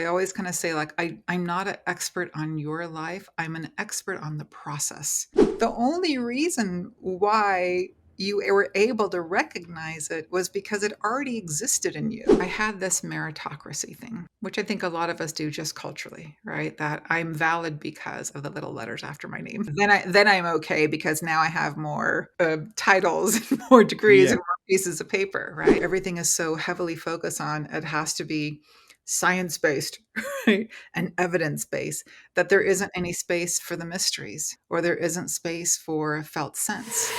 always kind of say, like, I'm not an expert on your life. I'm an expert on the process. The only reason why you were able to recognize it was because it already existed in you. I had this meritocracy thing, which I think a lot of us do just culturally, right? That I'm valid because of the little letters after my name. Then I'm okay because now I have more titles, and more degrees, Yeah. and more pieces of paper, right? Everything is so heavily focused on it has to be science-based, right? And evidence-based, that there isn't any space for the mysteries, or there isn't space for a felt sense.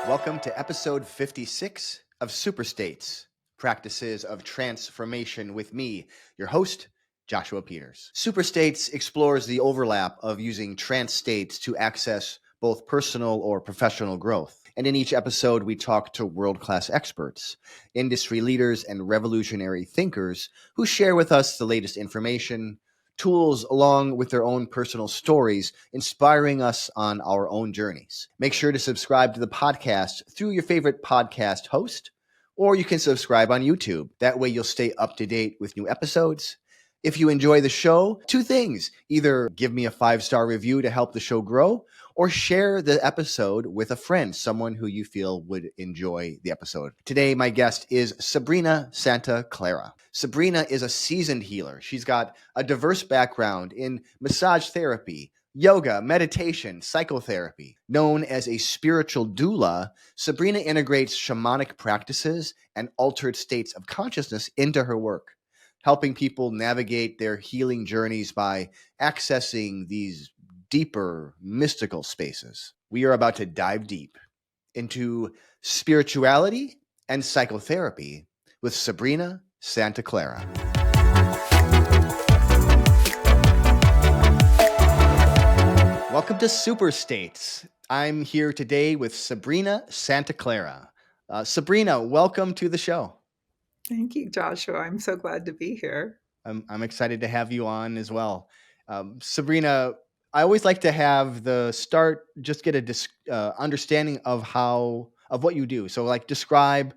Welcome to episode 56 of Super States, Practices of Transformation with me, your host, Joshua Peters. Super States explores the overlap of using trance states to access both personal or professional growth. And in each episode, we talk to world-class experts, industry leaders, and revolutionary thinkers who share with us the latest information, tools, along with their own personal stories, inspiring us on our own journeys. Make sure to subscribe to the podcast through your favorite podcast host, or you can subscribe on YouTube. That way you'll stay up to date with new episodes. If you enjoy the show, two things. Either give me a 5-star review to help the show grow, or share the episode with a friend, someone who you feel would enjoy the episode. Today, my guest is Sabrina Santa Clara. Sabrina is a seasoned healer. She's got a diverse background in massage therapy, yoga, meditation, psychotherapy. Known as a spiritual doula, Sabrina integrates shamanic practices and altered states of consciousness into her work, helping people navigate their healing journeys by accessing these deeper mystical spaces. We are about to dive deep into spirituality and psychotherapy with Sabrina Santa Clara. Welcome to Super States. I'm here today with Sabrina Santa Clara. Sabrina, welcome to the show. Thank you, Joshua. I'm so glad to be here. I'm excited to have you on as well. Sabrina, I always like to have the start, just get a understanding of what you do. So like describe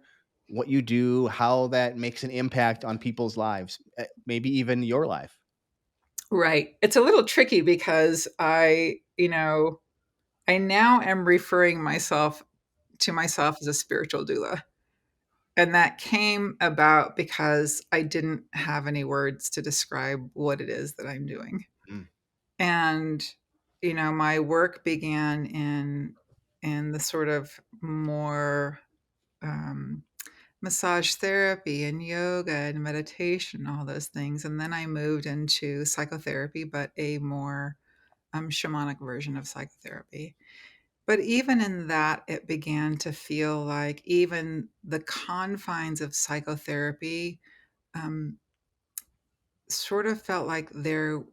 what you do, how that makes an impact on people's lives, maybe even your life. Right. It's a little tricky because I now am referring to myself as a spiritual doula. And that came about because I didn't have any words to describe what it is that I'm doing. Mm. And, my work began in the sort of more massage therapy and yoga and meditation, all those things. And then I moved into psychotherapy, but a more shamanic version of psychotherapy. But even in that, it began to feel like even the confines of psychotherapy um, sort of felt like there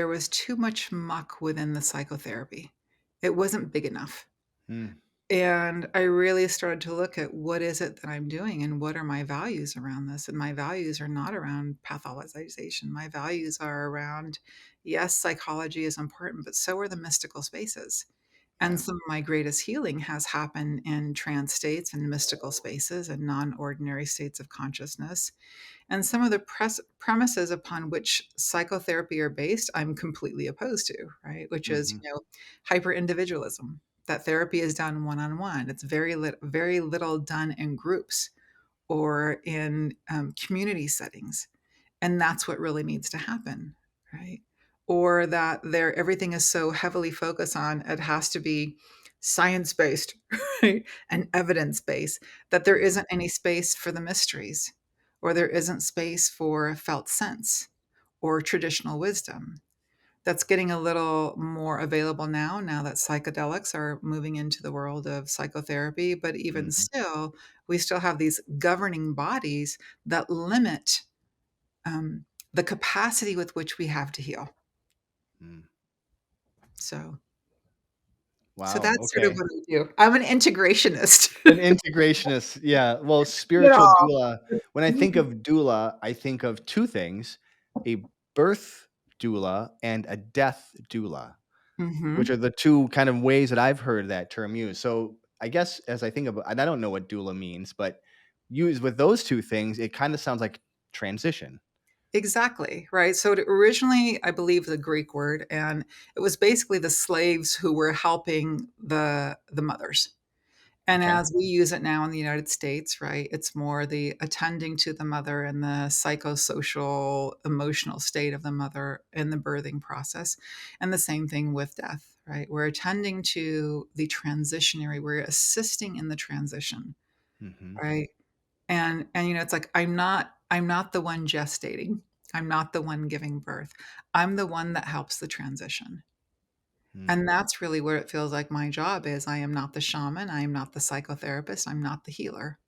was too much muck within the psychotherapy. It wasn't big enough. Mm. And I really started to look at what is it that I'm doing and what are my values around this. And my values are not around pathologization. My values are around, yes, psychology is important, but so are the mystical spaces. And Yeah. some of my greatest healing has happened in trance states and mystical spaces and non-ordinary states of consciousness. And some of the premises upon which psychotherapy are based, I'm completely opposed to, right? Which is, Mm-hmm. hyper individualism. That therapy is done one on one. It's very little done in groups or in community settings, and that's what really needs to happen, right? Or that everything is so heavily focused on it has to be science-based, right? And evidence-based, that there isn't any space for the mysteries, or there isn't space for felt sense or traditional wisdom. That's getting a little more available now that psychedelics are moving into the world of psychotherapy. But even Mm-hmm. still, we still have these governing bodies that limit um, the capacity with which we have to heal. Mm. So, so Wow. that's sort of Okay. what I do. I'm an integrationist. An integrationist. Yeah. Well, spiritual Yeah. doula. When I think of doula, I think of two things: a birth doula and a death doula. which Hmm. are the two kind of ways that I've heard that term used. So I guess as I think about, and I don't know what doula means, but used with those two things, it kind of sounds like transition. Exactly, right? So it originally, I believe, the Greek word, and it was basically the slaves who were helping the mothers. And Okay. as we use it now in the United States, right, it's more the attending to the mother and the psychosocial, emotional state of the mother in the birthing process. And the same thing with death, right? We're attending to the transitionary, we're assisting in the transition, Mm-hmm. right? And it's like I'm not the one gestating. I'm not the one giving birth. I'm the one that helps the transition. Mm. And that's really where it feels like my job is. I am not the shaman. I am not the psychotherapist. I'm not the healer.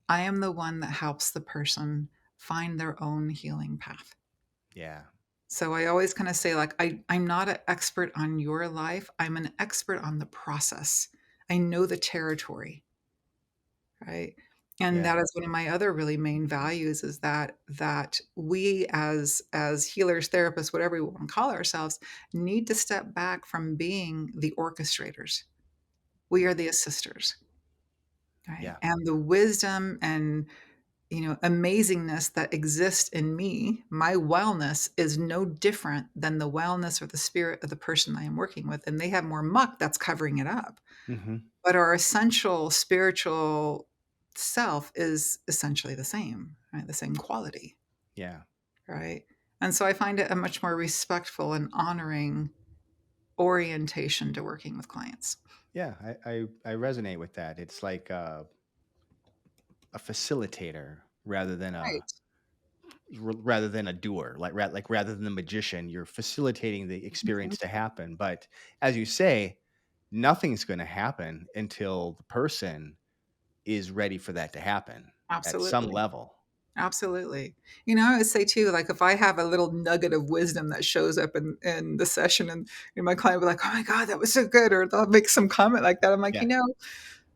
I am the one that helps the person find their own healing path. Yeah. So I always kind of say, like, I'm not an expert on your life. I'm an expert on the process. I know the territory, right? And Yeah. that is one of my other really main values is that we as healers, therapists, whatever we want to call ourselves, need to step back from being the orchestrators. We are Mm. the assisters, right? Yeah. And the wisdom and amazingness that exists in me, my wellness is no different than the wellness or the spirit of the person I am working with. And they have more muck that's covering it up. Mm-hmm. But our essential spiritual self is essentially the same, right? The same quality, Yeah. right? And so I find it a much more respectful and honoring orientation to working with clients. Yeah. I resonate with that. It's like a facilitator rather than a Right. rather than a doer, like rather than the magician, you're facilitating the Mhm. experience to happen. But as you say, nothing's going to happen until the person is ready for that to happen at some Absolutely. level. Absolutely. I would say too, like if I have a little nugget of wisdom that shows up in the session and my client will be like, oh my God, that was so good, or they'll make some comment like that. I'm like, Yeah.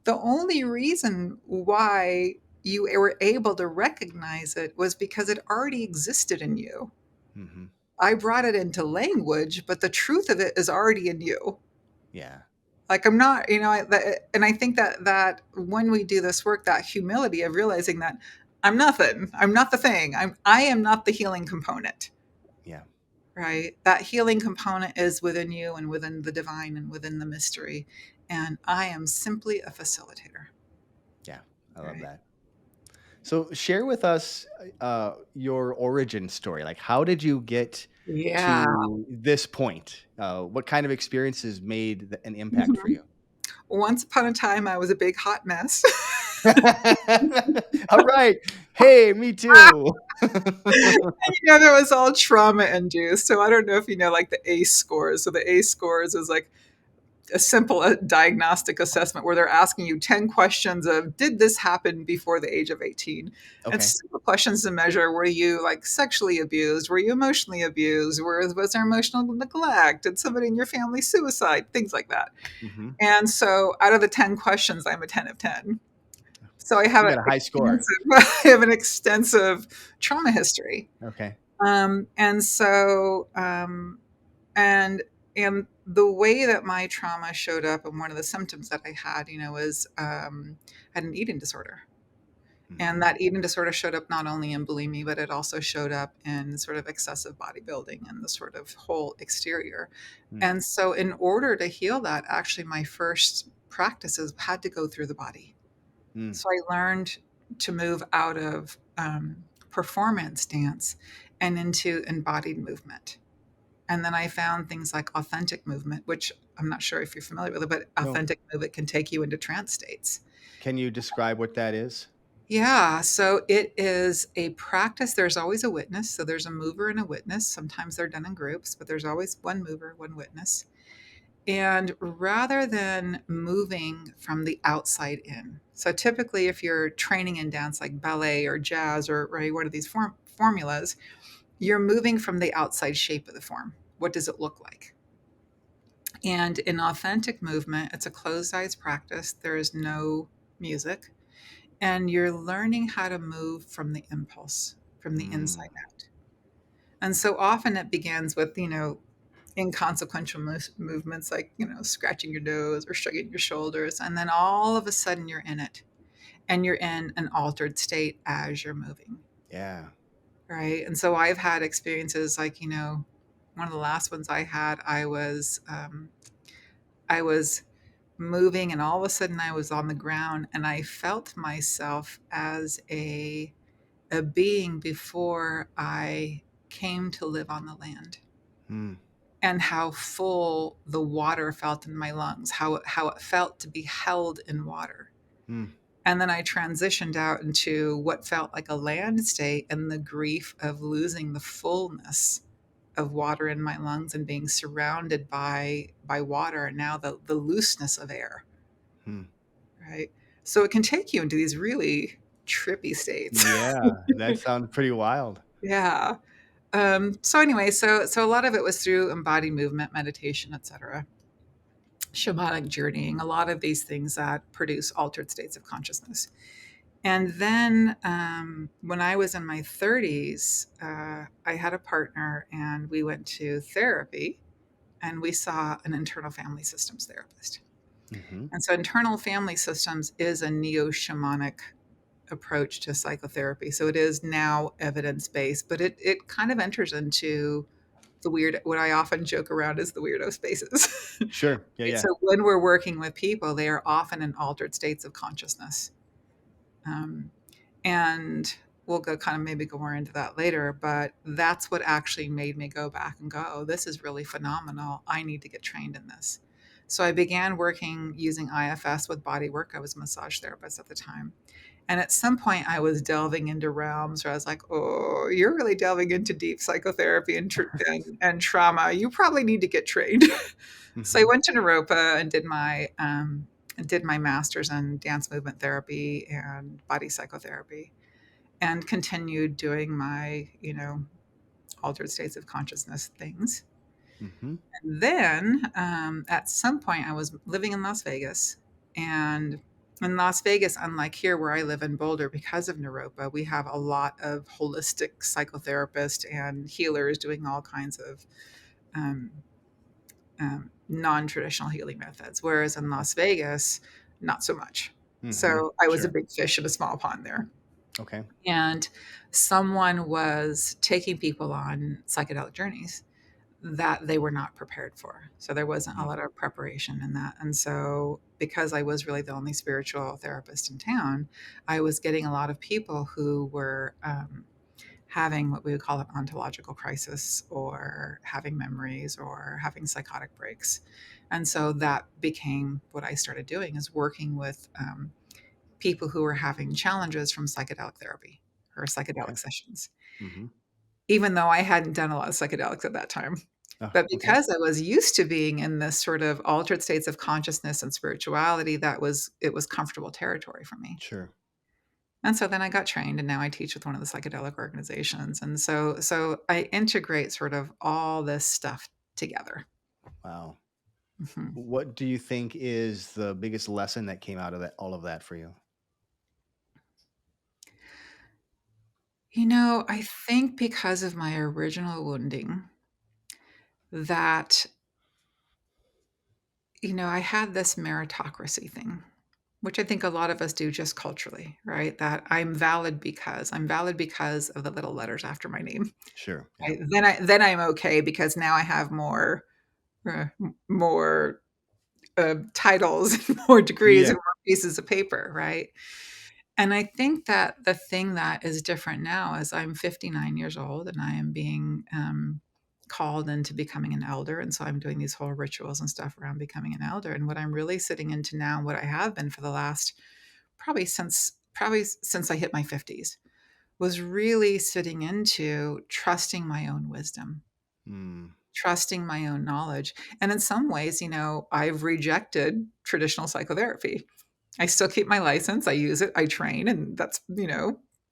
the only reason why you were able to recognize it was because it already existed in you. Hmm. I brought it into language, but the truth of it is already in you. Yeah. Like I'm not, and I think that when we do this work, that humility of realizing that I'm nothing, I'm not the thing, I am not the healing component, Yeah. right? That healing component is within you and within the divine and within the mystery, and I am simply a facilitator, Yeah. I love right? that. So share with us your origin story. Like, how did you get Yeah. to this point? What kind of experiences made an impact for Mhm. you? Once upon a time, I was a big hot mess. All right. Hey, me too. That was all trauma induced. So I don't know if you know, like the ACE scores. So the ACE scores is like a simple diagnostic assessment where they're asking you 10 questions of did this happen before the age of 18. Okay. It's simple questions to measure, were you like sexually abused, were you emotionally abused, was there emotional neglect, did somebody in your family suicide, things like that. Hmm. And so out of the 10 questions, I'm a 10 of 10. So I have You an got a high score. extensive, I have an extensive trauma history. Okay. And so and and the way that my trauma showed up and one of the symptoms that I had, was I had an eating disorder. And Hmm. that eating disorder showed up not only in bulimia, but it also showed up in sort of excessive bodybuilding and the sort of whole exterior. Mm. And so, in order to heal that, actually, my first practices had to go through the body. Mm. So, I learned to move out of performance dance and into embodied movement. And then I found things like authentic movement, which I'm not sure if you're familiar with it, but No. authentic movement can take you into trance states. Can you describe what that is? Yeah, so it is a practice. There's always a witness. So there's a mover and a witness. Sometimes they're done in groups, but there's always one mover, one witness. And rather than moving from the outside in, so typically if you're training in dance like ballet or jazz or right, one of these formulas, you're moving from the outside shape of the form. What does it look like? And in authentic movement, it's a closed eyes practice. There is no music. And you're learning how to move from the impulse, from the Mm. inside out. And so often it begins with, inconsequential movements like, scratching your nose or shrugging your shoulders. And then all of a sudden you're in it and you're in an altered state as you're moving. Yeah. Right. And so I've had experiences like, one of the last ones I had, I was moving and all of a sudden I was on the ground and I felt myself as a being before I came to live on the land, Hmm. and how full the water felt in my lungs, how it felt to be held in water. Hmm. And then I transitioned out into what felt like a land state and the grief of losing the fullness of water in my lungs and being surrounded by water, and now the looseness of air, Hmm. right? So it can take you into these really trippy states. Yeah, that sounds pretty wild. Yeah. So anyway, so a lot of it was through embodied movement, meditation, etc., shamanic journeying, a lot of these things that produce altered states of consciousness. And then when I was in my 30s, I had a partner and we went to therapy and we saw an internal family systems therapist. Hmm. And so internal family systems is a neo shamanic approach to psychotherapy. So it is now evidence based, but it kind of enters into the weird, what I often joke around is the weirdo spaces. Sure. Yeah. Right? Yeah. So when we're working with people, they are often in altered states of consciousness. Um, and we'll go kind of maybe go more into that later, but that's what actually made me go back and go, oh, this is really phenomenal. I need to get trained in this. So I began working using IFS with body work. I was a massage therapist at the time. And at some point, I was delving into realms where I was like, oh, you're really delving into deep psychotherapy and trauma. You probably need to get trained. So I Hmm. went to Naropa and did my master's in dance movement therapy and body psychotherapy, and continued doing my, altered states of consciousness things. Hmm. And then at some point, I was living in Las Vegas. And in Las Vegas, unlike here where I live in Boulder, because of Naropa, we have a lot of holistic psychotherapists and healers doing all kinds of um, non traditional healing methods. Whereas in Okay. Las Vegas, not so much. Hmm. So I was a Sure. big fish in a small pond there. Okay. And someone was taking people on psychedelic journeys that they were not prepared for. So there wasn't a Hmm. lot of preparation in that. And so, because I was really the only spiritual therapist in town, I was getting a lot of people who were having what we would call an ontological crisis, or having memories, or having psychotic breaks. And so that became what I started doing, is working with people who were having challenges from psychedelic therapy or Okay. psychedelic sessions, Hmm. even though I hadn't done a lot of psychedelics at that time. Oh, But okay. because I was used to being in this sort of altered states of consciousness and spirituality, it was comfortable territory for me. Sure. And so then I got trained and now I teach with one of the psychedelic organizations. And so I integrate sort of all this stuff together. Wow. Mhm. What do you think is the biggest lesson that came out of that, all of that for you? I think because of my original wounding, that, I had this meritocracy thing, which I think a lot of us do just culturally, right? That I'm valid because of the little letters after my name. Sure. Yeah. Right? Then I'm okay because now I have uh, more titles, and more degrees, Yeah. and more pieces of paper, right? And I think that the thing that is different now is I'm 59 years old and I am being called into becoming an elder. And so I'm doing these whole rituals and stuff around becoming an elder. And what I'm really sitting into now, what I have been for the last probably since I hit my 50s, was really sitting into trusting my own wisdom, Mm. trusting my own knowledge. And in some ways, I've rejected traditional psychotherapy. I still keep my license. I use it. I train, and that's,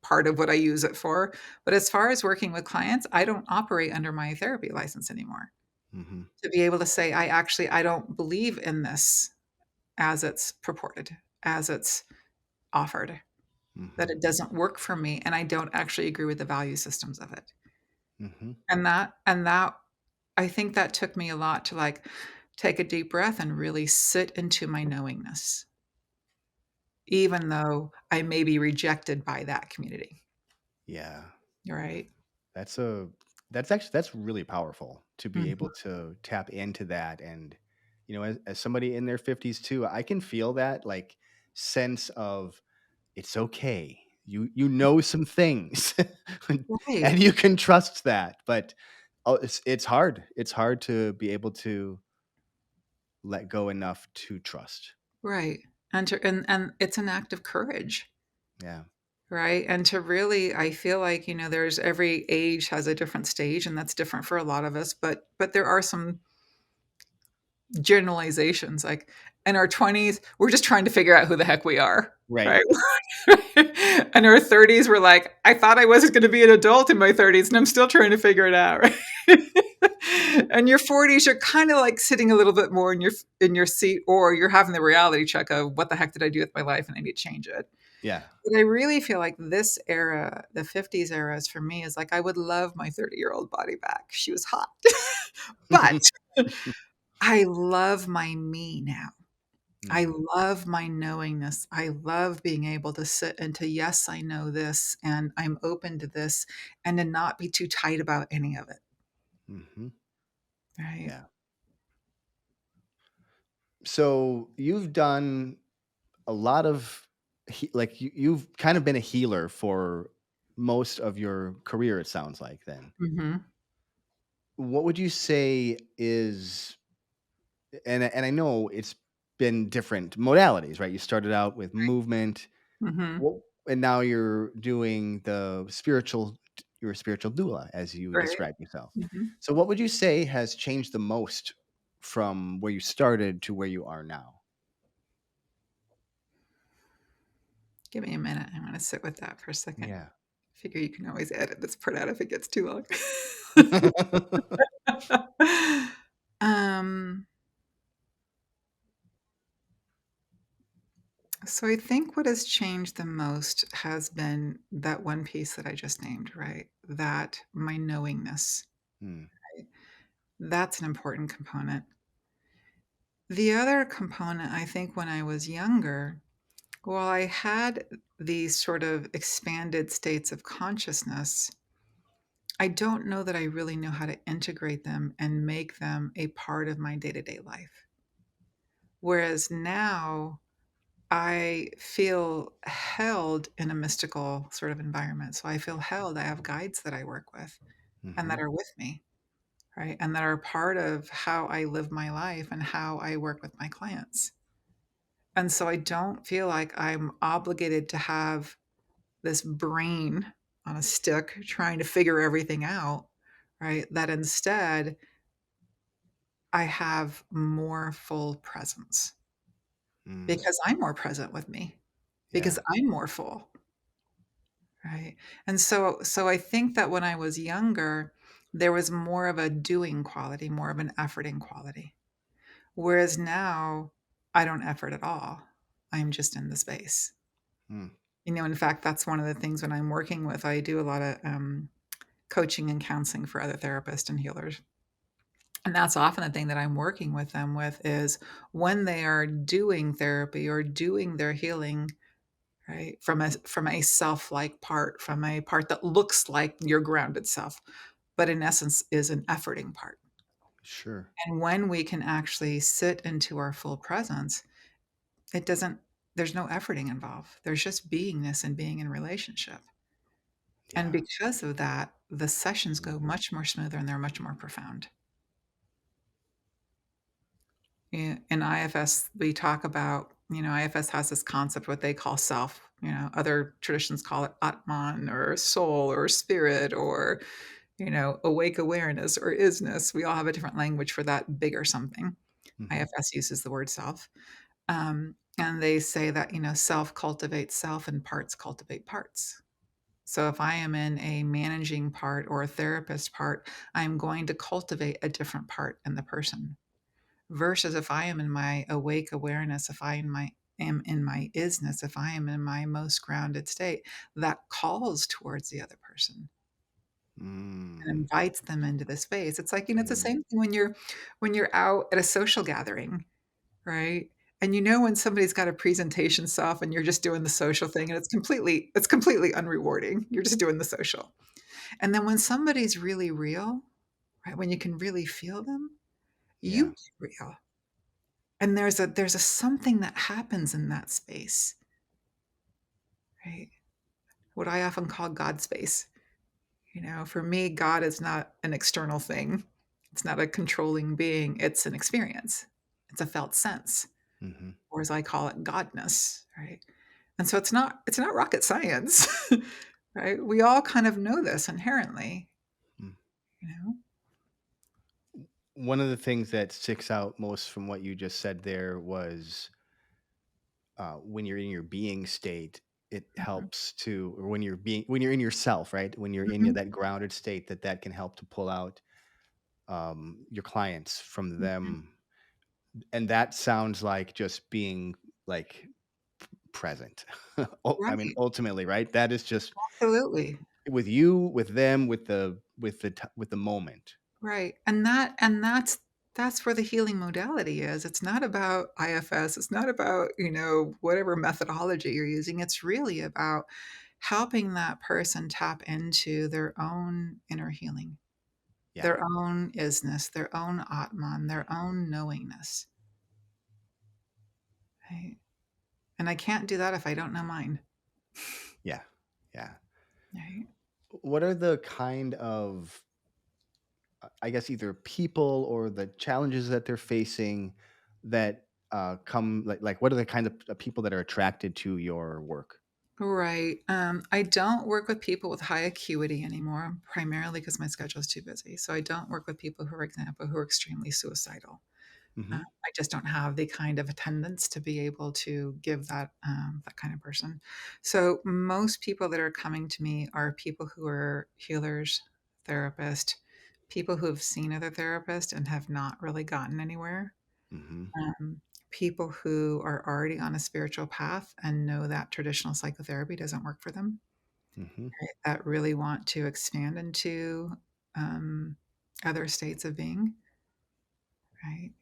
part of what I use it for. But as far as working with clients, I don't operate under my therapy license anymore. Hmm. To be able to say, I don't believe in this as it's purported, as it's offered, that Hmm. it doesn't work for me, and I don't actually agree with the value systems of it. Hmm. And that I think that took me a lot to like take a deep breath and really sit into my knowingness, even though I may be rejected by that community. Yeah. Right. That's a that's really powerful to be Mhm. able to tap into that. And as somebody in their 50s too, I can feel that like sense of it's okay. You know some things Right. and you can trust that. But it's hard. It's hard to be able to let go enough to trust. Right. And it's an act of courage, Yeah. right? And to really, I feel like, there's every age has a different stage, and that's different for a lot of us, but there are some generalizations. Like in our 20s, we're just trying to figure out who the heck we are, Right. right? In our 30s, we're like, I thought I was going to be an adult in my 30s, and I'm still trying to figure it out, right? And your 40s, you're kind of like sitting a little bit more in your seat, or you're having the reality check of what the heck did I do with my life, and I need to change it. Yeah. But I really feel like this era, the 50s era, is for me is like I would love my 30-year-old body back. She was hot. But I love my me now. I Mm, love my knowingness. I love being able to sit into, yes, I know this and I'm open to this, and to not be too tight about any of it. mhm. Right. Yeah. So you've done a lot of like you've kind of been a healer for most of your career, it sounds like. Then Hmm. what would you say is, and I know it's been different modalities, right? You started out with movement, Hmm. what, and now you're doing the spiritual, you're a spiritual doula as you Right. describe yourself. Hmm. So what would you say has changed the most from where you started to where you are now? Give me a minute. I want to sit with that for a second. Yeah. Figure you can always edit this part out if it gets too long. um, so I think what has changed the most has been that one piece that I just named, right? That my knowingness. Hmm. That's an important component. The other component, I think, when I was younger, well, I had these sort of expanded states of consciousness. I don't know that I really know how to integrate them and make them a part of my day to day life. Whereas now I feel held in a mystical sort of environment. So I feel held. I have guides that I work with and Hmm. that are with me, right? And that are part of how I live my life and how I work with my clients. And so I don't feel like I'm obligated to have this brain on a stick trying to figure everything out, right? That instead I have more full presence Mm. because I'm more present with me, because Yeah. I'm more full, right? And so I think that when I was younger, there was more of a doing quality, more of an efforting quality. Whereas now I don't effort at all. I'm just in the space. Mm. In fact, that's one of the things when I'm working with, I do a lot of coaching and counseling for other therapists and healers. And that's often the thing that I'm working with them with is when they are doing therapy or doing their healing, right? From a self-like part, from a part that looks like your grounded self, but in essence is an efforting part. Sure. And when we can actually sit into our full presence, it doesn't there's no efforting involved. There's just beingness and being in relationship. And Yeah. because of that, the sessions go much more smoother and they're much more profound. In IFS, we talk about, IFS has this concept, what they call self. Other traditions call it Atman or soul or spirit or, awake awareness or isness. We all have a different language for that bigger something. Hmm. IFS uses the word self. And they say that, self cultivates self and parts cultivate parts. So if I am in a managing part or a therapist part, I'm going to cultivate a different part in the person. Versus if I am in my awake awareness, if am in my isness, if I am in my most grounded state, that calls towards the other person. Mm. and invites them into the space. It's like, it's the Mm. same thing when you're out at a social gathering, right? And when somebody's got a presentation stuff and you're just doing the social thing and it's completely unrewarding. You're just doing the social. And then when somebody's really real, right, when you can really feel them, you Yeah. get real. And there's a something that happens in that space, right? What I often call God space. For me, God is not an external thing. It's not a controlling being. It's an experience. It's a felt sense, Hmm. or as I call it, Godness, right? And so it's not rocket science, right? We all kind of know this inherently, you know? One of the things that sticks out most from what you just said there was when you're in your being state, it Mhm. helps to, or when you're in yourself, right? When you're in Mhm. that grounded state, that can help to pull out your clients from Mhm. them. And that sounds like just being like present. Oh, I mean, Right. ultimately, right? That is just Absolutely. with you, with them, with the moment. Right. And that's where the healing modality is. It's not about IFS. It's not about, whatever methodology you're using. It's really about helping that person tap into their own inner healing, Yeah, their own isness, their own Atman, their own knowingness. Right. And I can't do that if I don't know mine. yeah, yeah. Right. What are the kind of, I guess, either people or the challenges that they're facing that come what are the kind of people that are attracted to your work? Right. I don't work with people with high acuity anymore, primarily because my schedule is too busy. So I don't work with people, who, for example, who are extremely suicidal. Hmm. I just don't have the kind of attendance to be able to give that kind of person. So most people that are coming to me are people who are healers, therapists, people who have seen other therapists and have not really gotten anywhere. Hmm. Um, People who are already on a spiritual path and know that traditional psychotherapy doesn't work for them, Hmm. right? That really want to expand into um, other states of being, right?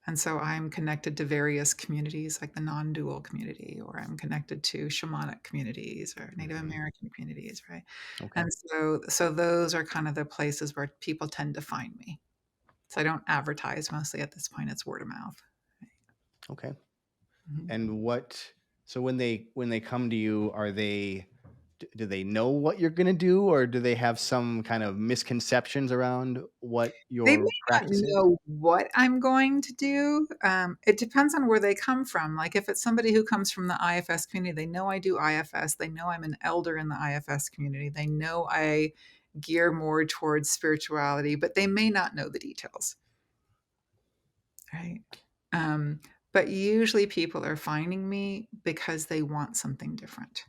And so I'm connected to various communities like the non-dual community, or I'm connected to shamanic communities or Native Hmm. American communities, right? Okay. And so those are kind of the places where people tend to find me. So I don't advertise, mostly at this point, it's word of mouth. Okay. Mhm. And so when they come to you, are they do they know what you're going to do, or do they have some kind of misconceptions around what They may your not practice is? know what I'm going to do. It depends on where they come from. Like if it's somebody who comes from the IFS community, they know I do IFS. They know I'm an elder in the IFS community. They know I gear more towards spirituality, but they may not know the details, right? Um, but usually people are finding me because they want something different,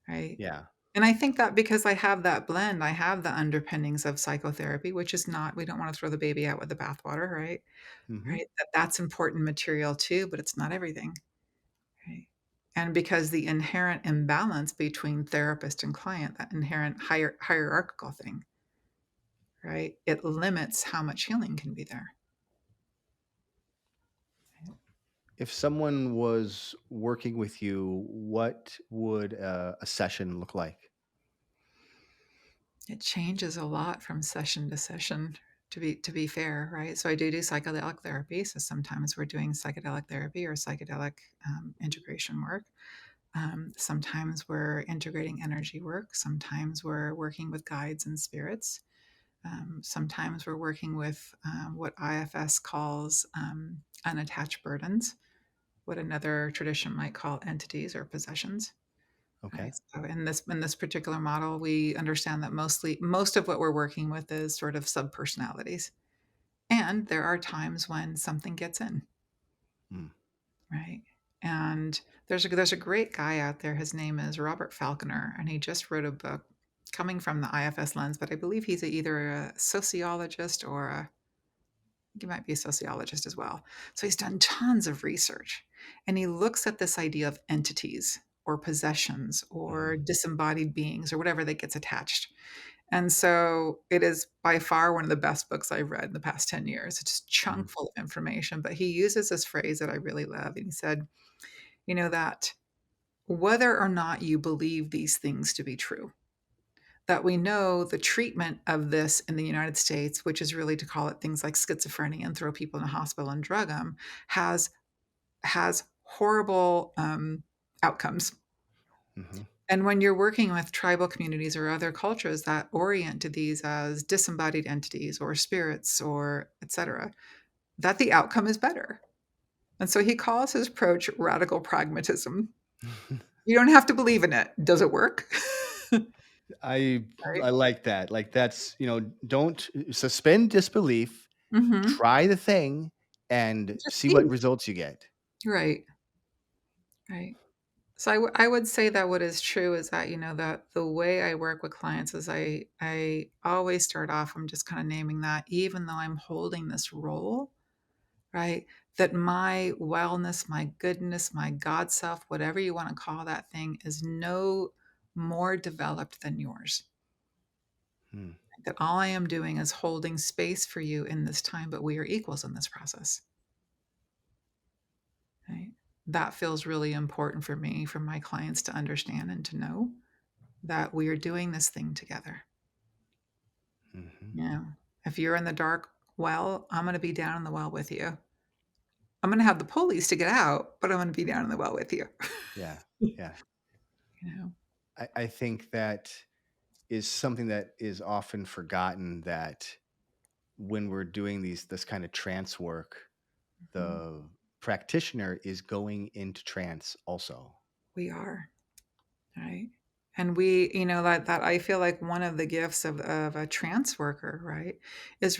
right? Yeah. And I think that because I have that blend, I have the underpinnings of psychotherapy, which is not, we don't want to throw the baby out with the bathwater, right? Hmm. Right? That's important material too, but it's not everything, right? And because the inherent imbalance between therapist and client, that inherent hierarchical thing, right? It limits how much healing can be there. If someone was working with you, what would a session look like? It changes a lot from session to session, to be fair, right? So I do psychedelic therapy. So sometimes we're doing psychedelic therapy or psychedelic integration work. Sometimes we're integrating energy work. Sometimes we're working with guides and spirits. Sometimes we're working with what IFS calls unattached burdens, what another tradition might call entities or possessions. Okay. Right. So in this particular model, we understand that most of what we're working with is sort of subpersonalities, and there are times when something gets in, Mm. right? And there's a great guy out there. His name is Robert Falconer, and he just wrote a book coming from the IFS lens, but I believe he's either a sociologist or he might be a sociologist as well. So he's done tons of research, and he looks at this idea of entities or possessions or Hmm. disembodied beings or whatever that gets attached. And so it is by far one of the best books I've read in the past 10 years. It's just Mhm. chock full of information. But he uses this phrase that I really love. And he said, that whether or not you believe these things to be true, that we know the treatment of this in the United States, which is really to call it things like schizophrenia and throw people in a hospital and drug them, has horrible outcomes. Mhm. And when you're working with tribal communities or other cultures that orient to these as disembodied entities or spirits or etc., that the outcome is better. And so he calls his approach radical pragmatism. You don't have to believe in it. Does it work? I Right? I like that. Like that's, don't suspend disbelief, Hmm. try the thing and Just see what see. results you get. Right. Right. So I would say that what is true is that, that the way I work with clients is I always start off, I'm just kind of naming that, even though I'm holding this role, right? That my wellness, my goodness, my God self, whatever you want to call that thing, is no more developed than yours. Hmm. That all I am doing is holding space for you in this time, but we are equals in this process. Right? That feels really important for me, for my clients to understand and to know that we are doing this thing together. Mhm. If you're in the dark well, I'm going to be down in the well with you. I'm going to have the pulleys to get out, but I'm going to be down in the well with you. Yeah. Yeah. you know. I think that is something that is often forgotten, that when we're doing this kind of trance work, Mhm. the practitioner is going into trance also. We are, right? And we, that I feel like one of the gifts of a trance worker, right, is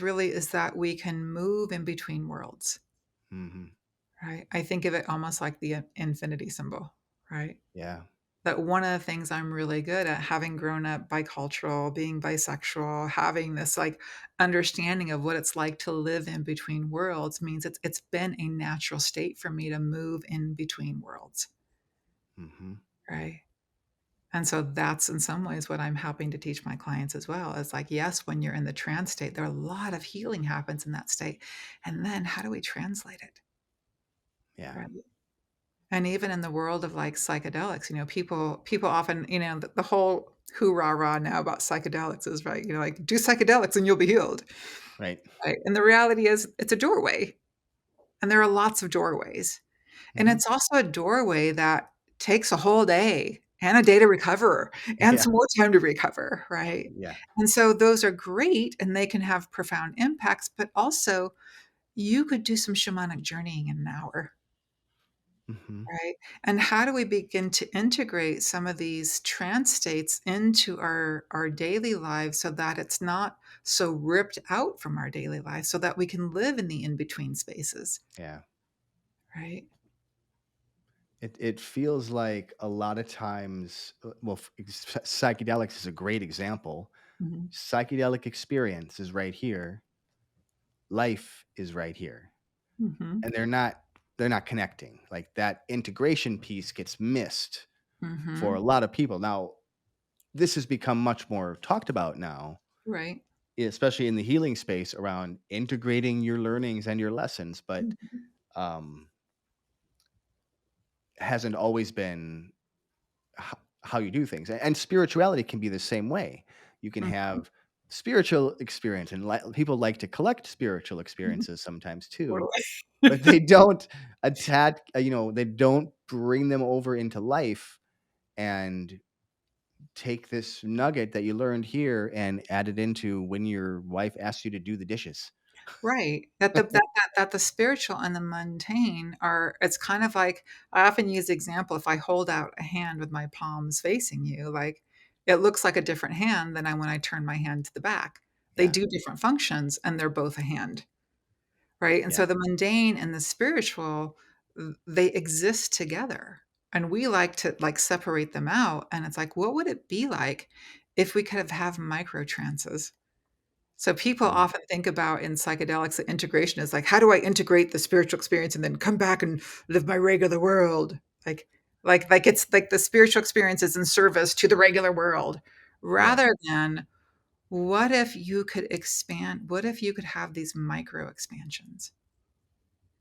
that we can move in between worlds, Hmm. right? I think of it almost like the infinity symbol, right? Yeah. That one of the things I'm really good at, having grown up bicultural, being bisexual, having this like understanding of what it's like to live in between worlds, means it's been a natural state for me to move in between worlds, Hmm. right? And so that's in some ways what I'm helping to teach my clients as well. Is like, yes, when you're in the trance state, there are a lot of healing happens in that state. And then how do we translate it? Yeah. Right. And even in the world of like psychedelics, people often, the whole hoorah rah now about psychedelics is right, like do psychedelics and you'll be healed. Right. Right. And the reality is it's a doorway. And there are lots of doorways. And Hmm. it's also a doorway that takes a whole day and a day to recover and Yeah. some more time to recover. Right. Yeah. And so those are great and they can have profound impacts, but also you could do some shamanic journeying in an hour. Hmm. Right. And how do we begin to integrate some of these trance states into our daily lives so that it's not so ripped out from our daily life so that we can live in the in-between spaces, Yeah. right? It feels like a lot of times, well, psychedelics is a great example. Mhm. Psychedelic experience is right here. Life is right here, Mhm. and they're not connecting. Like that integration piece gets missed for a Mhm. lot of people. Now, this has become much more talked about now, Right. especially in the healing space around integrating your learnings and your lessons, but Mhm. um, hasn't always been how you do things. And spirituality can be the same way. You can Mhm. have spiritual experience, and people like to collect spiritual Mhm. experiences sometimes too, Totally. but they don't attach, they don't bring them over into life and take this nugget that you learned here and add it into when your wife asks you to do the dishes. Right. That the spiritual and the mundane are, it's kind of like, I often use the example, if I hold out a hand with my palms facing you, like it looks like a different hand than when I turn my hand to the back. They Yeah. do different functions and they're both a hand. Right. And Yeah. so the mundane and the spiritual, they exist together. And we like to like separate them out. And it's like, what would it be like if we could have micro trances? So people Mm. often think about in psychedelics, the integration is like, how do I integrate the spiritual experience and then come back and live my regular world? Like, like it's like the spiritual experience is in service to the regular world, Yeah. rather than What if you could expand? What if you could have these micro expansions?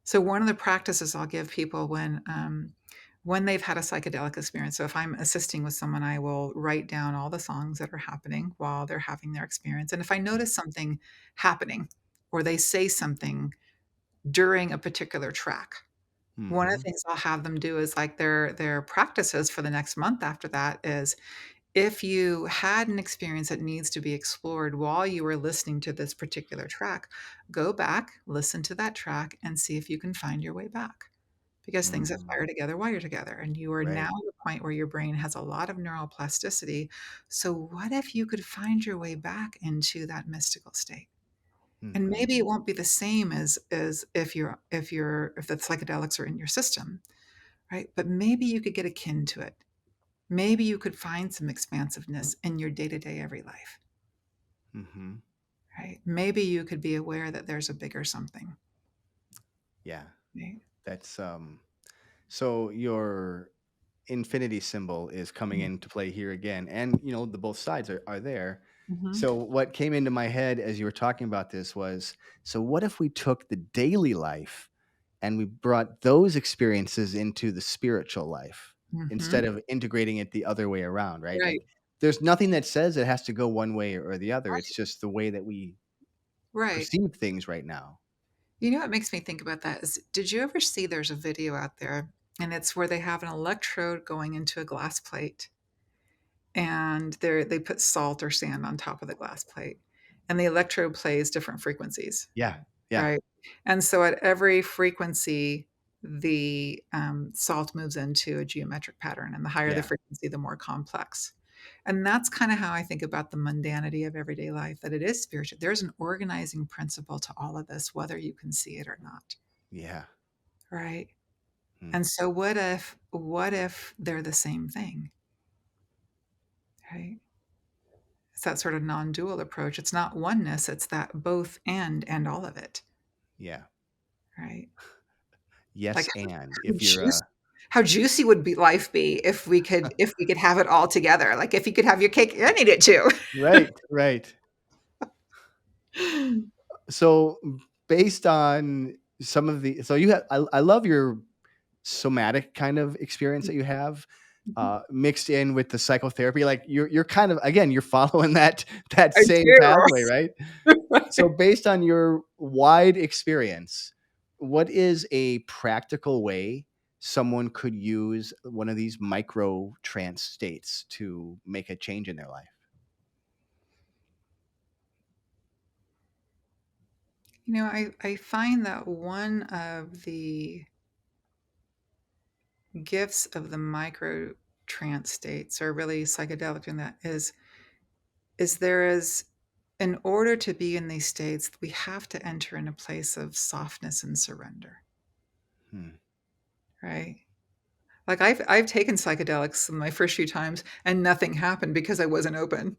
So one of the practices I'll give people when they've had a psychedelic experience. So if I'm assisting with someone, I will write down all the songs that are happening while they're having their experience. And if I notice something happening, or they say something during a particular track, one of the Mm-hmm. things I'll have them do is like their practices for the next month after that is, if you had an experience that needs to be explored while you were listening to this particular track, go back, listen to that track, and see if you can find your way back. Because things that Mm-hmm. fire together wire together, and you are now Right. at a point where your brain has a lot of neural plasticity. So, what if you could find your way back into that mystical state? And Mm-hmm. maybe it won't be the same as if the psychedelics are in your system, right? But maybe you could get akin to it. Maybe you could find some expansiveness in your day-to-day every life, Mm-hmm. right? Maybe you could be aware that there's a bigger something, Yeah. right? That's so your infinity symbol is coming into play here again. And the both sides are there. Mhm. So what came into my head as you were talking about this was, so what if we took the daily life and we brought those experiences into the spiritual life instead Mhm. of integrating it the other way around, right? Right, Like there's nothing that says it has to go one way or the other. It's right, just the way that we right. perceive things right now. You know what makes me think about that is, did you ever see there's a video out there, and it's where they have an electrode going into a glass plate, and they put salt or sand on top of the glass plate, and the electrode plays different frequencies. Yeah. Yeah. Right. And so at every frequency, the salt moves into a geometric pattern, and the higher the Yeah. frequency, the more complex. And that's kind of how I think about the mundanity of everyday life, that it is spiritual. There's an organizing principle to all of this, whether you can see it or not. Yeah. Right. Hmm. And so what if they're the same thing? Right. It's that sort of non-dual approach. It's not oneness, it's that both and all of it. Yeah. Right. Like, Yes. And how if you're juicy how juicy would be life be if we could have it all together? Like, if you could have your cake and eat it too. right, right. So based on some of the, so you have, I love your somatic kind of experience that you have Mhm. mixed in with the psychotherapy. Like you're kind of, again, you're following that I same pathway, do. right? So based on your wide experience, what is a practical way someone could use one of these micro trance states to make a change in their life? I find that one of the gifts of the micro trance states, or really psychedelic in that, is there is in order to be in these states, we have to enter in a place of softness and surrender, Hmm. right? Like, I've taken psychedelics my first few times, and nothing happened because I wasn't open.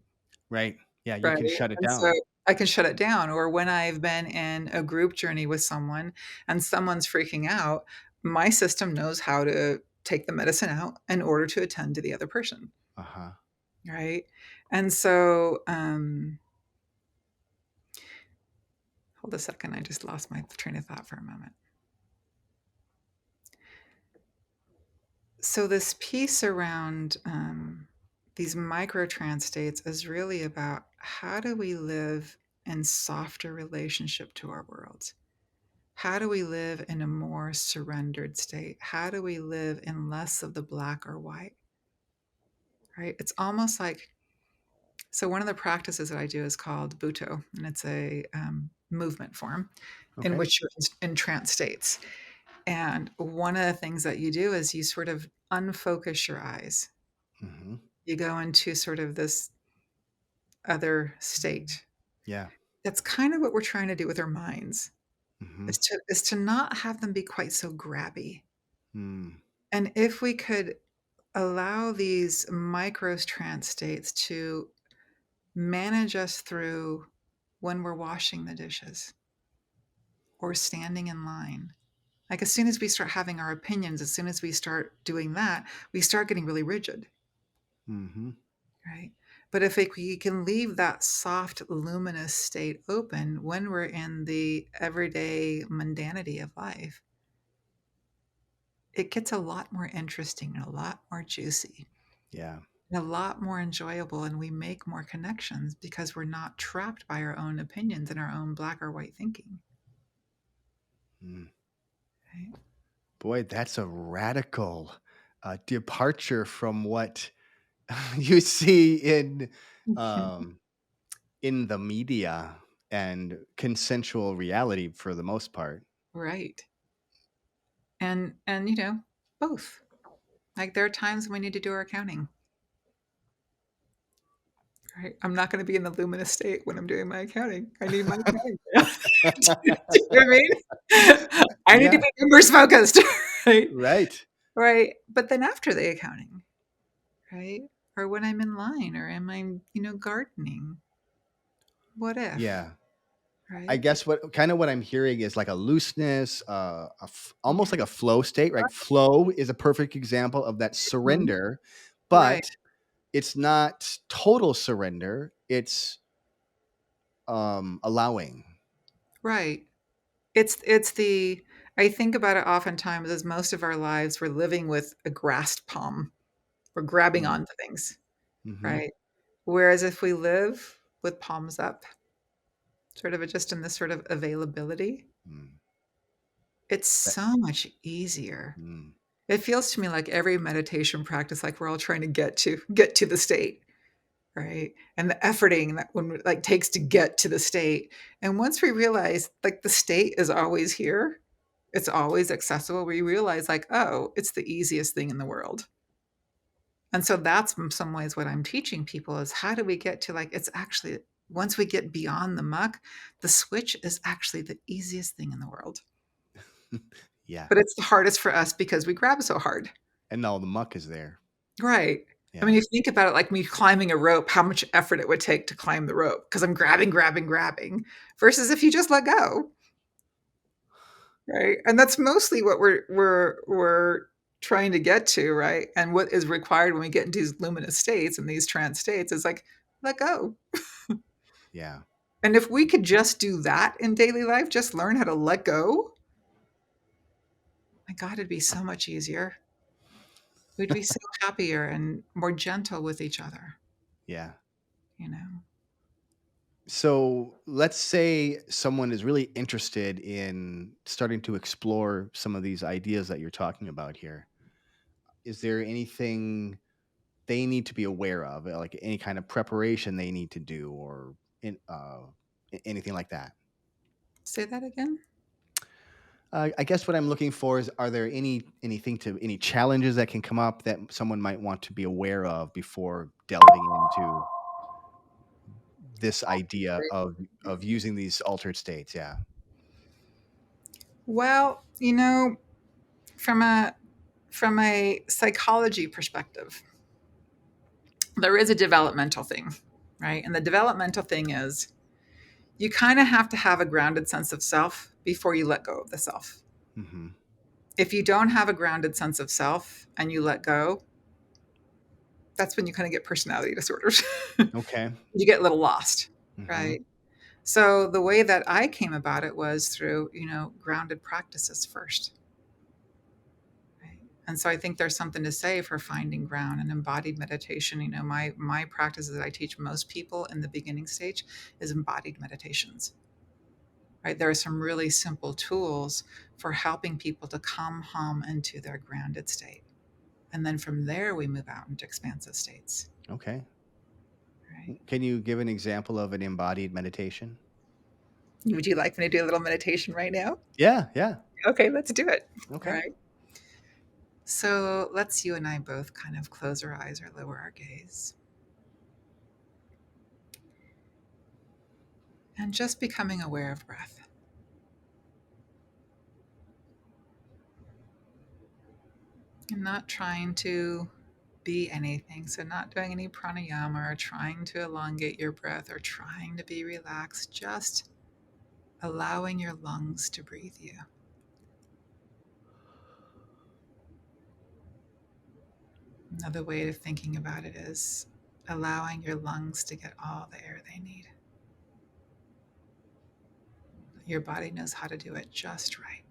Right. Yeah, you Right, can shut it and so down. I can shut it down, or when I've been in a group journey with someone and someone's freaking out, my system knows how to take the medicine out in order to attend to the other person, Uh-huh. right? And so, hold a second, I just lost my train of thought for a moment. So this piece around, these micro trance states is really about, how do we live in softer relationship to our worlds? How do we live in a more surrendered state? How do we live in less of the black or white? Right? It's almost like, so one of the practices that I do is called Buto, and it's a movement form in Okay. which you're in trance states. And one of the things that you do is you sort of unfocus your eyes. Hmm. You go into sort of this other state. Yeah. That's kind of what we're trying to do with our minds, Hmm. is to not have them be quite so grabby. Mm. And if we could allow these micro trance states to manage us through when we're washing the dishes or standing in line. Like, as soon as we start having our opinions, as soon as we start doing that, we start getting really rigid, Hmm. right? But if we can leave that soft, luminous state open when we're in the everyday mundanity of life, it gets a lot more interesting and a lot more juicy Yeah. and a lot more enjoyable. And we make more connections because we're not trapped by our own opinions and our own black or white thinking. Mm. Right? Boy, that's a radical departure from what you see in the media and consensual reality for the most part. Right. And both. Like there are times when we need to do our accounting. Right? I'm not going to be in the luminous state when I'm doing my accounting. I need my accounting. Do you know what I mean? I need to Yeah, be numbers focused, right? right. Right. But then after the accounting, right? Or when I'm in line or am I, gardening? What if, Yeah. I right? guess what I'm hearing is like a looseness, almost Yeah. like a flow state, right? Flow is a perfect example of that Mhm. surrender, Right. but it's not total surrender. It's allowing. Right. It's the I think about it oftentimes as most of our lives we're living with a grasped palm. We're grabbing Mm. onto things, Hmm. right? Whereas if we live with palms up, sort of just in this sort of availability, Mm. it's That- so much easier. mm. It feels to me like every meditation practice, like we're all trying to get to the state, right? And the efforting that one like takes to get to the state. And once we realize like the state is always here, it's always accessible, we realize like, oh, it's the easiest thing in the world. And so that's in some ways what I'm teaching people is how do we get to like it's actually once we get beyond the muck, the switch is actually the easiest thing in the world. Yeah. But it's the hardest for us because we grab so hard. And all the muck is there. Right. I mean, Yeah. you think about it like me climbing a rope, how much effort it would take to climb the rope because I'm grabbing, grabbing, grabbing versus if you just let go, right? And that's mostly what we're trying to get to, right? And what is required when we get into these luminous states and these trance states is like let go. Yeah. And if we could just do that in daily life, just learn how to let go, my God, it'd be so much easier. We'd be so happier and more gentle with each other, Yeah. you know? So let's say someone is really interested in starting to explore some of these ideas that you're talking about here. Is there anything they need to be aware of, like any kind of preparation they need to do, or anything like that? Say that again? I guess what I'm looking for is, are there any challenges that can come up that someone might want to be aware of before delving into this idea of using these altered states? Yeah. Well, from a psychology perspective, there is a developmental thing, right? And the developmental thing is you kind of have to have a grounded sense of self before you let go of the self. Hmm. If you don't have a grounded sense of self and you let go, that's when you kind of get personality disorders. Okay. You get a little lost, Hmm. right? So the way that I came about it was through, grounded practices first. Right. And so I think there's something to say for finding ground and embodied meditation. My practices that I teach most people in the beginning stage is embodied meditations. Right. There are some really simple tools for helping people to come home into their grounded state. And then from there we move out into expansive states. Okay. Right. Can you give an example of an embodied meditation? Would you like me to do a little meditation right now? Yeah. Yeah. Okay, let's do it. All Okay. right. So let's you and I both kind of close our eyes or lower our gaze. And just becoming aware of breath. And not trying to be anything. So, not doing any pranayama or trying to elongate your breath or trying to be relaxed, just allowing your lungs to breathe you. Another way of thinking about it is allowing your lungs to get all the air they need. Your body knows how to do it just right.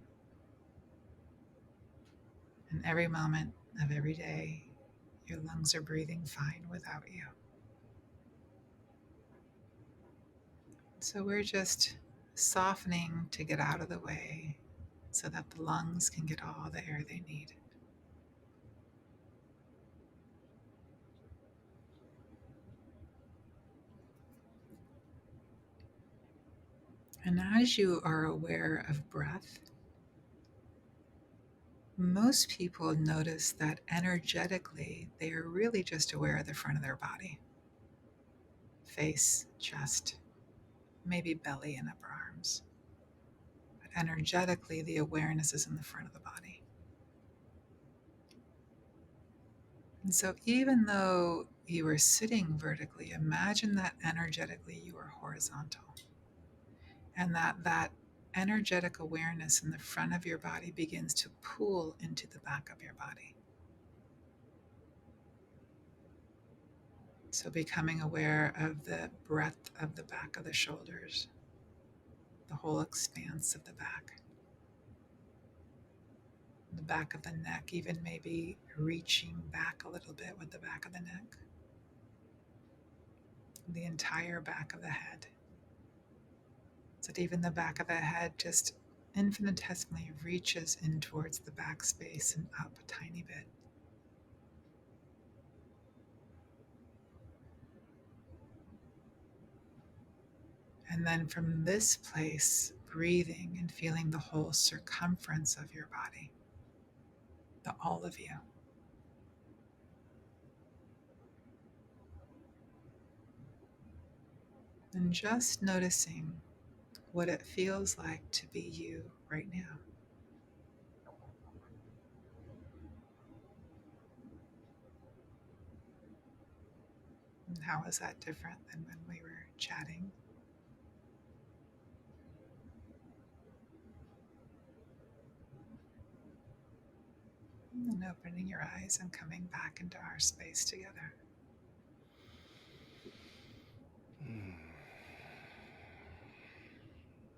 And every moment of every day, your lungs are breathing fine without you. So we're just softening to get out of the way so that the lungs can get all the air they need. And as you are aware of breath, most people notice that energetically they are really just aware of the front of their body, face, chest, maybe belly and upper arms. But energetically, the awareness is in the front of the body. And so, even though you are sitting vertically, imagine that energetically you are horizontal, and that energetic awareness in the front of your body begins to pool into the back of your body. So, becoming aware of the breadth of the back of the shoulders, the whole expanse of the back of the neck, even maybe reaching back a little bit with the back of the neck, the entire back of the head. So that even the back of the head just infinitesimally reaches in towards the back space and up a tiny bit. And then from this place, breathing and feeling the whole circumference of your body, the all of you. And just noticing what it feels like to be you right now. And how is that different than when we were chatting? And opening your eyes and coming back into our space together.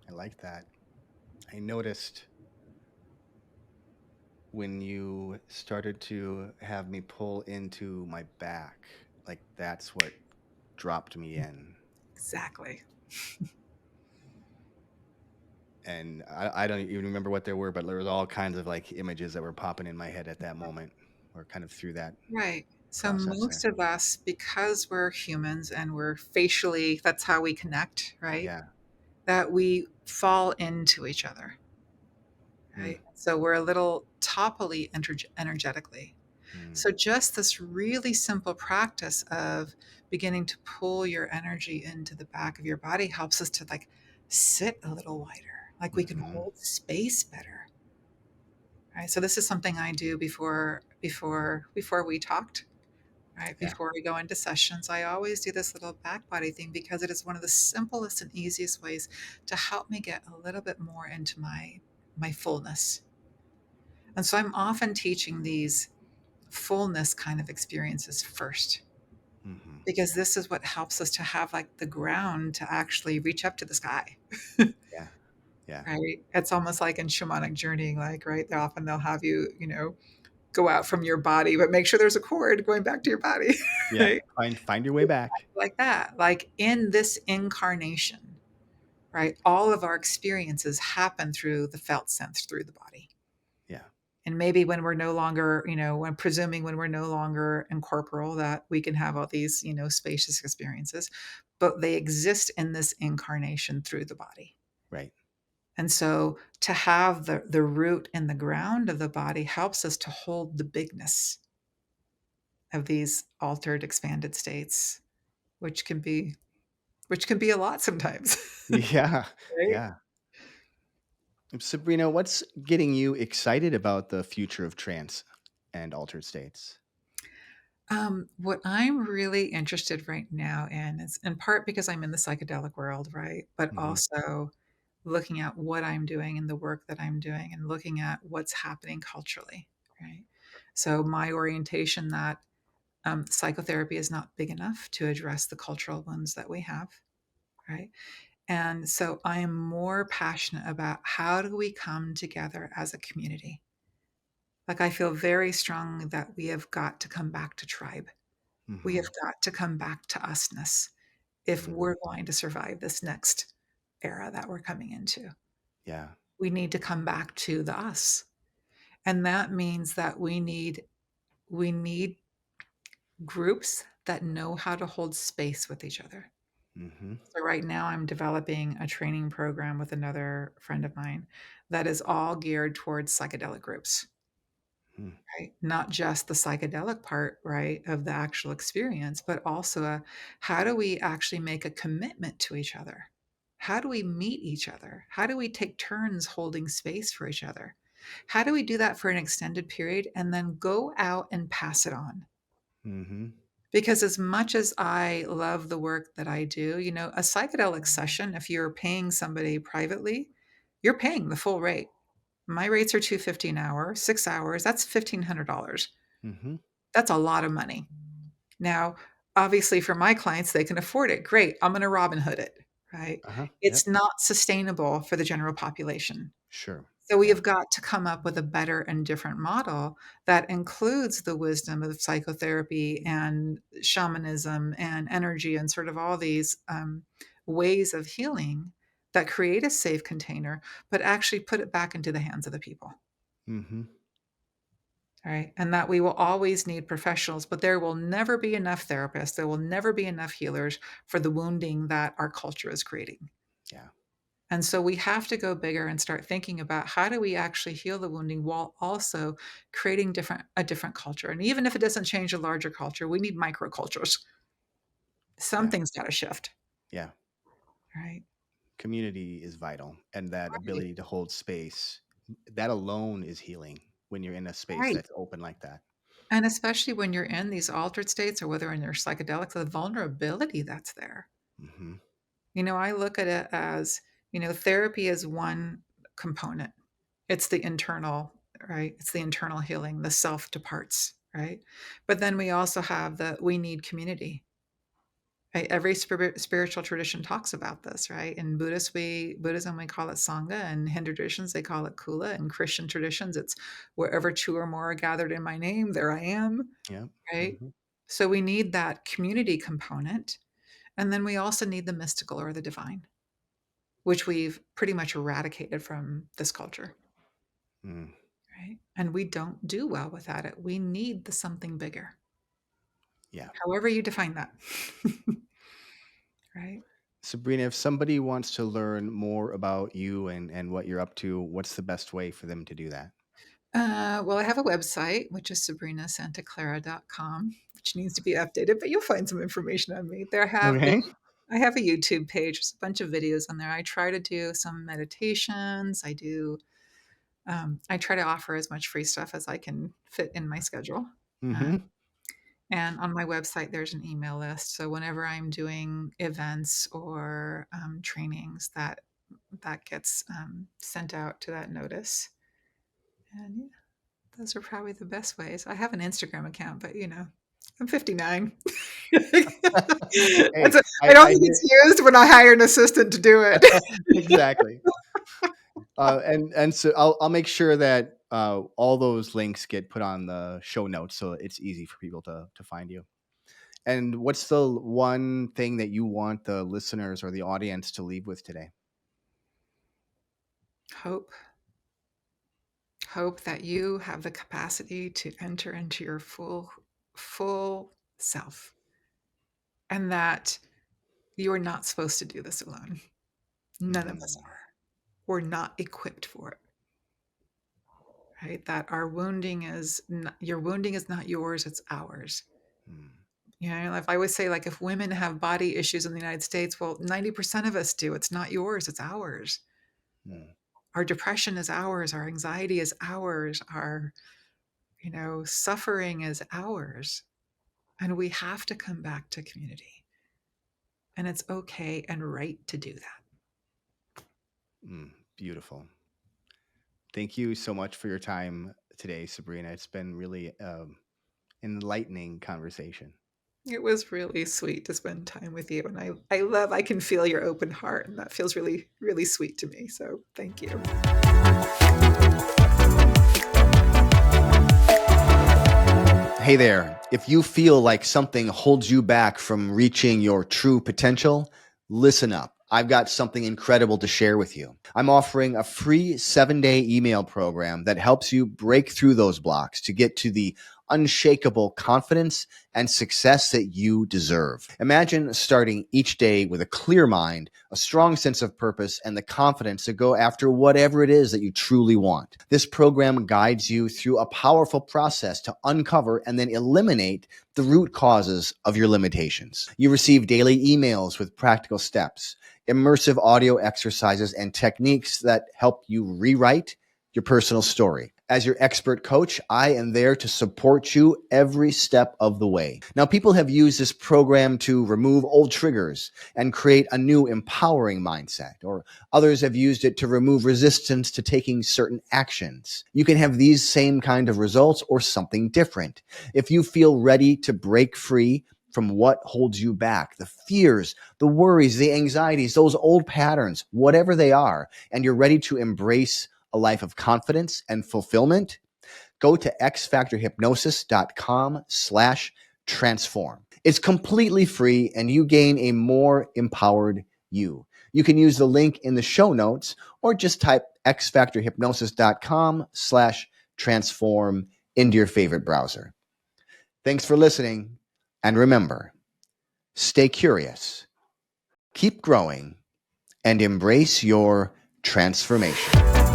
I like that. I noticed when you started to have me pull into my back, like that's what dropped me in. Exactly. And I don't even remember what they were, but there was all kinds of like images that were popping in my head at that moment, or kind of through that Right. So process there. most of us, because we're humans and we're facially, that's how we connect, right? Yeah. That we fall into each other, Mm, right? So we're a little toppily energetically. mm, So just this really simple practice of beginning to pull your energy into the back of your body helps us to like sit a little wider, like we can mhm. hold space better. Right. So this is something I do before we talked. Right. Yeah. Before we go into sessions, I always do this little back body thing because it is one of the simplest and easiest ways to help me get a little bit more into my fullness. And so I'm often teaching these fullness kind of experiences first Hmm. because this is what helps us to have like the ground to actually reach up to the sky. Yeah. Yeah. Right. It's almost like in shamanic journeying, like, right. Often they'll have you, go out from your body, but make sure there's a cord going back to your body, Yeah. right? Find your way back. Like that. Like in this incarnation, right? All of our experiences happen through the felt sense through the body. Yeah. And maybe when we're no longer, when presuming when we're no longer incorporeal, that we can have all these, spacious experiences, but they exist in this incarnation through the body. Right. And so to have the root and the ground of the body helps us to hold the bigness of these altered, expanded states, which can be a lot sometimes. Yeah. Right? Yeah. Sabrina, what's getting you excited about the future of trance and altered states? What I'm really interested right now in is in part because I'm in the psychedelic world, right? But Hmm. also looking at what I'm doing and the work that I'm doing and looking at what's happening culturally, right? So my orientation that Psychotherapy is not big enough to address the cultural wounds that we have, right? And so I am more passionate about how do we come together as a community. Like, I feel very strongly that we have got to come back to tribe. We have Mm-hmm. got to come back to usness if Mm. we're going to survive this next era that we're coming into. Yeah. We need to come back to the us. And that means that we need groups that know how to hold space with each other. Mm-hmm. So right now I'm developing a training program with another friend of mine that is all geared towards psychedelic groups, Mm. right? Not just the psychedelic part, right, of the actual experience, but also how do we actually make a commitment to each other? How do we meet each other? How do we take turns holding space for each other? How do we do that for an extended period and then go out and pass it on? Mm-hmm. Because as much as I love the work that I do, a psychedelic session, if you're paying somebody privately, you're paying the full rate. My rates are 250 an hour, 6 hours, that's $1,500. Mm-hmm. That's a lot of money. Now, obviously, for my clients, they can afford it. Great. I'm going to Robin Hood it, right? Uh-huh. Yep. It's not sustainable for the general population. Sure. So we Yeah. have got to come up with a better and different model that includes the wisdom of psychotherapy and shamanism and energy and sort of all these ways of healing that create a safe container, but actually put it back into the hands of the people. Mm-hmm. Right. And that we will always need professionals, but there will never be enough therapists. There will never be enough healers for the wounding that our culture is creating. Yeah. And so we have to go bigger and start thinking about how do we actually heal the wounding while also creating a different culture. And even if it doesn't change a larger culture, we need microcultures. Yeah. Something's got to shift. Yeah. Right. Community is vital, and that Right. ability to hold space, that alone is healing when you're in a space Right. that's open like that. And especially when you're in these altered states or whether in your psychedelics, the vulnerability that's there. Mm-hmm. I look at it as, therapy is one component. It's the internal, right? It's the internal healing, the self departs, right? But then we also have we need community. Right? Every spiritual tradition talks about this, right? In Buddhism we call it sangha, and Hindu traditions they call it kula, and Christian traditions it's wherever two or more are gathered in my name, there I am, Yeah. right? Mm-hmm. So we need that community component, and then we also need the mystical or the divine, which we've pretty much eradicated from this culture, Mm. right? And we don't do well without it. We need the something bigger, Yeah. however you define that, right? Sabrina, if somebody wants to learn more about you and what you're up to, what's the best way for them to do that? Well, I have a website, which is sabrinasantaclara.com, which needs to be updated, but you'll find some information on me. Okay. I have a YouTube page. There's a bunch of videos on there. I try to do some meditations. I try to offer as much free stuff as I can fit in my schedule. Uh, Mm-hmm. and on my website, there's an email list. So whenever I'm doing events or trainings, that gets sent out to that notice. And yeah, those are probably the best ways. I have an Instagram account, but I'm 59. Hey, I don't I think hear it's used when I hire an assistant to do it. exactly. And so I'll make sure that all those links get put on the show notes so it's easy for people to find you. And what's the one thing that you want the listeners or the audience to leave with today? Hope. Hope that you have the capacity to enter into your full self, and that you are not supposed to do this alone. None of us Mm, are. We're not equipped for it, right? That your wounding is not yours, it's ours. mm, If I always say, like, if women have body issues in the United States, well, 90% of us do. It's not yours, it's ours. mm, Our depression is ours, our anxiety is ours, our, suffering is ours. And we have to come back to community. And it's okay and right to do that. beautiful. Thank you so much for your time today, Sabrina. It's been really enlightening conversation. It was really sweet to spend time with you. And I can feel your open heart, and that feels really, really sweet to me. So thank you. Hey there, if you feel like something holds you back from reaching your true potential, listen up. I've got something incredible to share with you. I'm offering a free 7-day email program that helps you break through those blocks to get to the unshakable confidence and success that you deserve. Imagine starting each day with a clear mind, a strong sense of purpose, and the confidence to go after whatever it is that you truly want. This program guides you through a powerful process to uncover and then eliminate the root causes of your limitations. You receive daily emails with practical steps, immersive audio exercises, and techniques that help you rewrite your personal story. As your expert coach, I am there to support you every step of the way. Now, people have used this program to remove old triggers and create a new empowering mindset, or others have used it to remove resistance to taking certain actions. You can have these same kind of results or something different. If you feel ready to break free from what holds you back, the fears, the worries, the anxieties, those old patterns, whatever they are, and you're ready to embrace a life of confidence and fulfillment, go to xfactorhypnosis.com/transform. It's completely free and you gain a more empowered you. You can use the link in the show notes or just type xfactorhypnosis.com/transform into your favorite browser. Thanks for listening. And remember, stay curious, keep growing, and embrace your transformation.